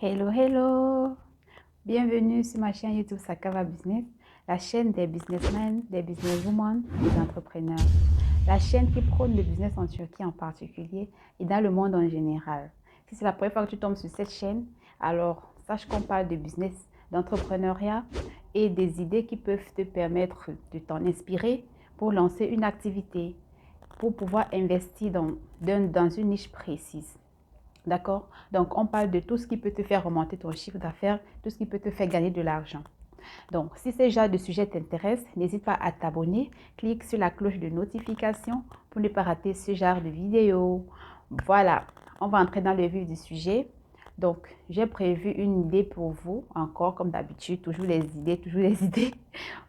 Hello, hello! Bienvenue sur ma chaîne YouTube Sakava Business, la chaîne des businessmen, des businesswomen, des entrepreneurs. La chaîne qui prône le business en Turquie en particulier et dans le monde en général. Si c'est la première fois que tu tombes sur cette chaîne, alors sache qu'on parle de business, d'entrepreneuriat et des idées qui peuvent te permettre de t'en inspirer pour lancer une activité, pour pouvoir investir dans une niche précise. D'accord? Donc, on parle de tout ce qui peut te faire remonter ton chiffre d'affaires, tout ce qui peut te faire gagner de l'argent. Donc, si ce genre de sujet t'intéresse, n'hésite pas à t'abonner. Clique sur la cloche de notification pour ne pas rater ce genre de vidéo. Voilà, on va entrer dans le vif du sujet. Donc, j'ai prévu une idée pour vous, encore comme d'habitude, toujours les idées, toujours les idées.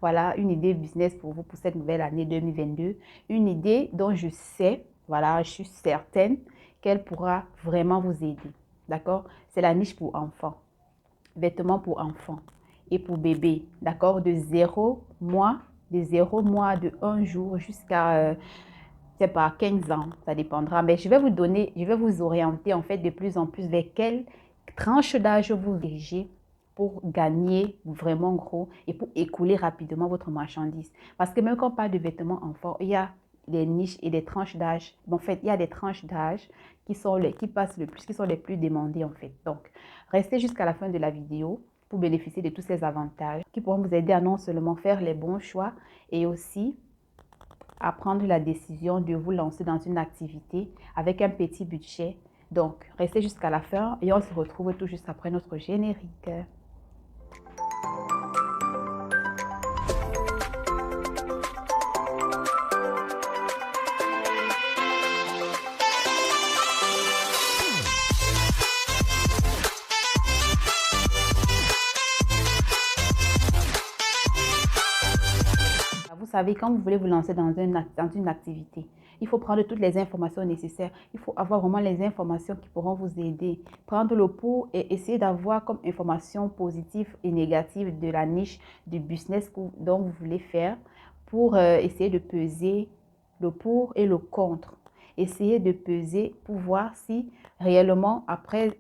Voilà, une idée business pour vous pour cette nouvelle année 2022. Une idée dont je sais, voilà, je suis certaine qu'elle pourra vraiment vous aider. D'accord? C'est la niche pour enfants, vêtements pour enfants et pour bébés. D'accord? De 0 mois, de 1 jour jusqu'à, c'est pas 15 ans, ça dépendra. Mais je vais vous orienter en fait de plus en plus vers quelle tranche d'âge vous dirigez pour gagner vraiment gros et pour écouler rapidement votre marchandise. Parce que même quand on parle de vêtements enfants, il y a des niches et des tranches d'âge. En fait, il y a des tranches d'âge qui passent le plus, qui sont les plus demandées en fait. Donc, restez jusqu'à la fin de la vidéo pour bénéficier de tous ces avantages qui pourront vous aider à non seulement faire les bons choix et aussi à prendre la décision de vous lancer dans une activité avec un petit budget. Donc, restez jusqu'à la fin et on se retrouve tout juste après notre générique. Vous savez, quand vous voulez vous lancer dans une activité, il faut prendre toutes les informations nécessaires. Il faut avoir vraiment les informations qui pourront vous aider. Prendre le pouls et essayer d'avoir comme information positive et négative de la niche du business dont vous voulez faire pour essayer de peser le pour et le contre. Essayez de peser pour voir si réellement, après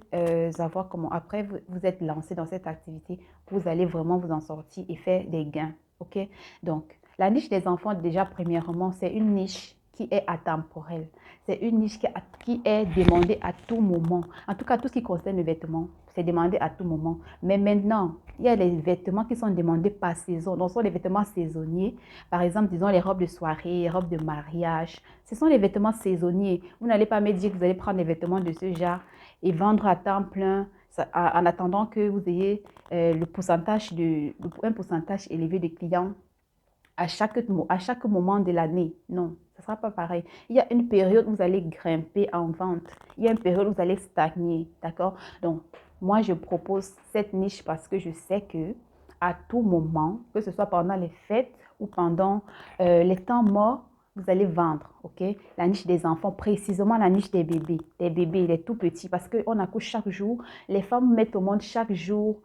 après vous êtes lancé dans cette activité, vous allez vraiment vous en sortir et faire des gains. OK? Donc, la niche des enfants, déjà, premièrement, c'est une niche qui est atemporelle. C'est une niche qui est demandée à tout moment. En tout cas, tout ce qui concerne les vêtements, c'est demandé à tout moment. Mais maintenant, il y a les vêtements qui sont demandés par saison. Donc, ce sont les vêtements saisonniers. Par exemple, disons les robes de soirée, robes de mariage. Ce sont les vêtements saisonniers. Vous n'allez pas me dire que vous allez prendre des vêtements de ce genre et vendre à temps plein en attendant que vous ayez un pourcentage élevé de clients à chaque moment de l'année. Non, ce ne sera pas pareil. Il y a une période où vous allez grimper en vente. Il y a une période où vous allez stagner. D'accord? Donc, moi, je propose cette niche parce que je sais que à tout moment, que ce soit pendant les fêtes ou pendant les temps morts, vous allez vendre, ok? La niche des enfants, précisément la niche des bébés, les tout petits, parce qu'on accouche chaque jour. Les femmes mettent au monde chaque jour,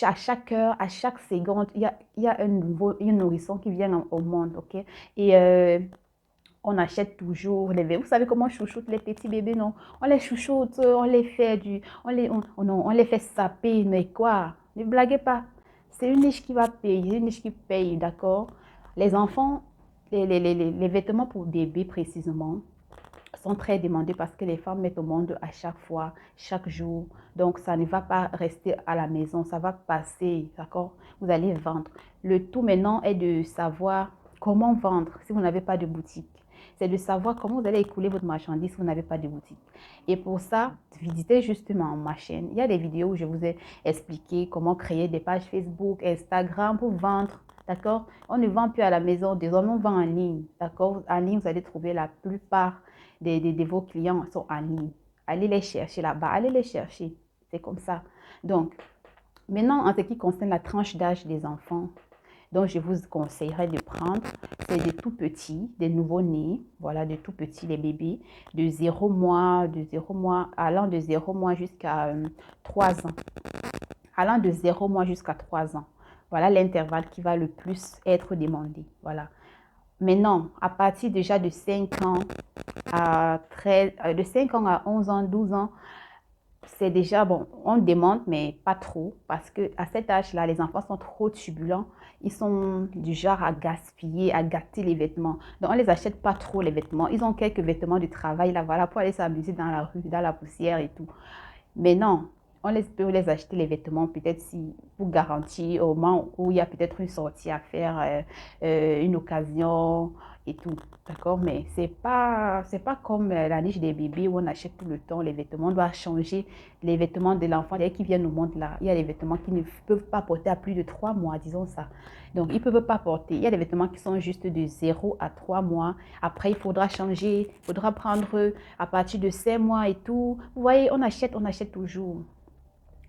à chaque heure, à chaque seconde, il y a un nourrisson qui vient au monde, ok? Et on achète toujours les bébés. Vous savez comment on chouchoute les petits bébés, non? On les chouchoute, on les fait non, on les fait saper, mais quoi? Ne blaguez pas. C'est une niche qui va payer, une niche qui paye, d'accord? Les enfants, les vêtements pour bébés précisément, sont très demandés parce que les femmes mettent au monde à chaque fois, chaque jour. Donc, ça ne va pas rester à la maison, ça va passer, d'accord? Vous allez vendre. Le tout maintenant est de savoir comment vendre si vous n'avez pas de boutique. C'est de savoir comment vous allez écouler votre marchandise si vous n'avez pas de boutique. Et pour ça, visitez justement ma chaîne. Il y a des vidéos où je vous ai expliqué comment créer des pages Facebook, Instagram pour vendre. D'accord? On ne vend plus à la maison, désormais on vend en ligne. D'accord? En ligne, vous allez trouver la plupart de vos clients sont en ligne. Allez les chercher là-bas, allez les chercher. C'est comme ça. Donc, maintenant, en ce qui concerne la tranche d'âge des enfants, donc je vous conseillerais de prendre, c'est des tout petits, des nouveaux-nés, voilà, de tout petits, les bébés, de 0 mois, allant de 0 mois jusqu'à 3 ans. Allant de 0 mois jusqu'à 3 ans. Voilà l'intervalle qui va le plus être demandé. Voilà. Maintenant, à partir déjà de 5 ans à 13, de 5 ans à 11 ans, 12 ans, c'est déjà, bon, on demande, mais pas trop, parce que à cet âge-là, les enfants sont trop turbulents. Ils sont du genre à gaspiller, à gâter les vêtements. Donc, on ne les achète pas trop, les vêtements. Ils ont quelques vêtements de travail, là, voilà, pour aller s'amuser dans la rue, dans la poussière et tout. Mais non, peut les acheter les vêtements, peut-être si pour garantir au moment où il y a peut-être une sortie à faire, une occasion et tout. D'accord? Mais c'est pas comme la niche des bébés où on achète tout le temps les vêtements. On doit changer les vêtements de l'enfant. Dès qu'ils viennent au monde là, il y a des vêtements qui ne peuvent pas porter à plus de 3 mois, disons ça. Donc, ils ne peuvent pas porter. Il y a des vêtements qui sont juste de 0 à 3 mois. Après, il faudra changer, il faudra prendre à partir de 5 mois et tout. Vous voyez, on achète toujours.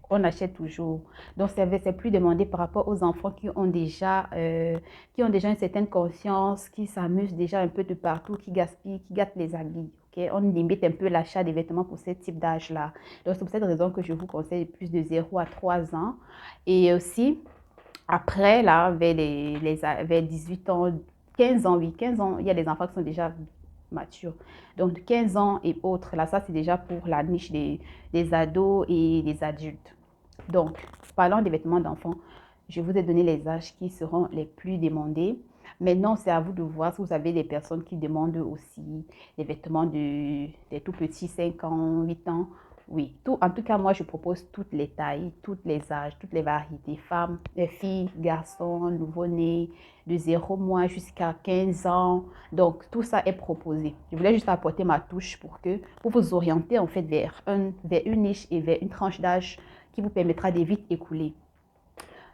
On achète toujours. Donc, c'est plus demandé par rapport aux enfants qui ont déjà une certaine conscience, qui s'amusent déjà un peu de partout, qui gaspillent, qui gâtent les habits. Okay? On limite un peu l'achat des vêtements pour ce type d'âge-là. Donc, c'est pour cette raison que je vous conseille plus de 0 à 3 ans. Et aussi, après, là, vers 18 ans, 15 ans, oui, 15 ans, il y a des enfants qui sont déjà matures. Donc, 15 ans et autres, là, ça, c'est déjà pour la niche des ados et des adultes. Donc, parlant des vêtements d'enfants, je vous ai donné les âges qui seront les plus demandés. Maintenant, c'est à vous de voir si vous avez des personnes qui demandent aussi des vêtements des tout petits, 5 ans, 8 ans. Oui, en tout cas, moi, je propose toutes les tailles, tous les âges, toutes les variétés, femmes, filles, garçons, nouveau-nés, de 0 mois jusqu'à 15 ans. Donc, tout ça est proposé. Je voulais juste apporter ma touche pour vous orienter en fait vers une niche et vers une tranche d'âge qui vous permettra de vite écouler.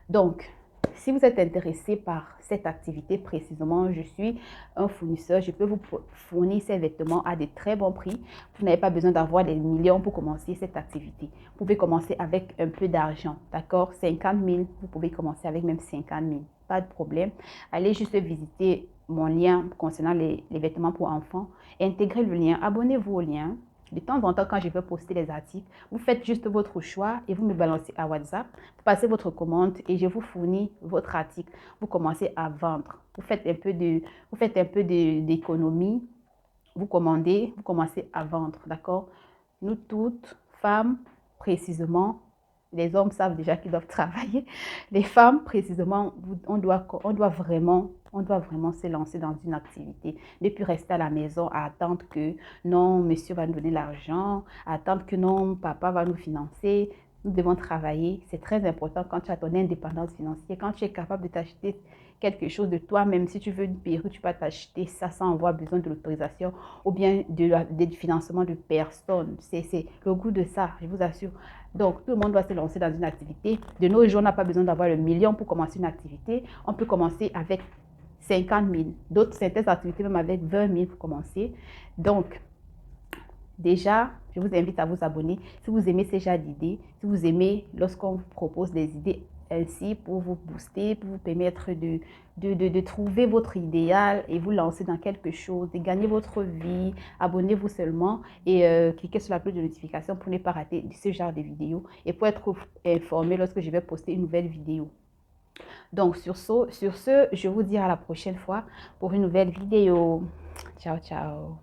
Donc, si vous êtes intéressé par cette activité précisément, je suis un fournisseur, je peux vous fournir ces vêtements à de très bons prix. Vous n'avez pas besoin d'avoir des millions pour commencer cette activité. Vous pouvez commencer avec un peu d'argent, d'accord? 50 000, vous pouvez commencer avec même 50 000, pas de problème. Allez juste visiter mon lien concernant les vêtements pour enfants. Intégrez le lien, abonnez-vous au lien. De temps en temps, quand je vais poster les articles, vous faites juste votre choix et vous me balancez à WhatsApp. Vous passez votre commande et je vous fournis votre article. Vous commencez à vendre. Vous faites un peu d'économie. Vous commandez, vous commencez à vendre. D'accord? Nous toutes, femmes, précisément, les hommes savent déjà qu'ils doivent travailler. Les femmes, précisément, on doit vraiment se lancer dans une activité. Ne plus rester à la maison à attendre que non, monsieur va nous donner l'argent, à attendre que non, papa va nous financer. Nous devons travailler. C'est très important quand tu as ton indépendance financière, quand tu es capable de t'acheter quelque chose de toi-même. Si tu veux une perruque, tu peux t'acheter ça sans avoir besoin de l'autorisation ou bien du financement de personnes. C'est le goût de ça, je vous assure. Donc, tout le monde doit se lancer dans une activité. De nos jours, on n'a pas besoin d'avoir le million pour commencer une activité. On peut commencer avec 50 000. D'autres, certaines activités, même avec 20 000 pour commencer. Donc, déjà, je vous invite à vous abonner. Si vous aimez ces genres d'idées, si vous aimez lorsqu'on vous propose des idées ainsi pour vous booster, pour vous permettre de trouver votre idéal et vous lancer dans quelque chose, de gagner votre vie, abonnez-vous seulement et cliquez sur la cloche de notification pour ne pas rater ce genre de vidéos et pour être informé lorsque je vais poster une nouvelle vidéo. Donc, sur ce, je vous dis à la prochaine fois pour une nouvelle vidéo. Ciao, ciao.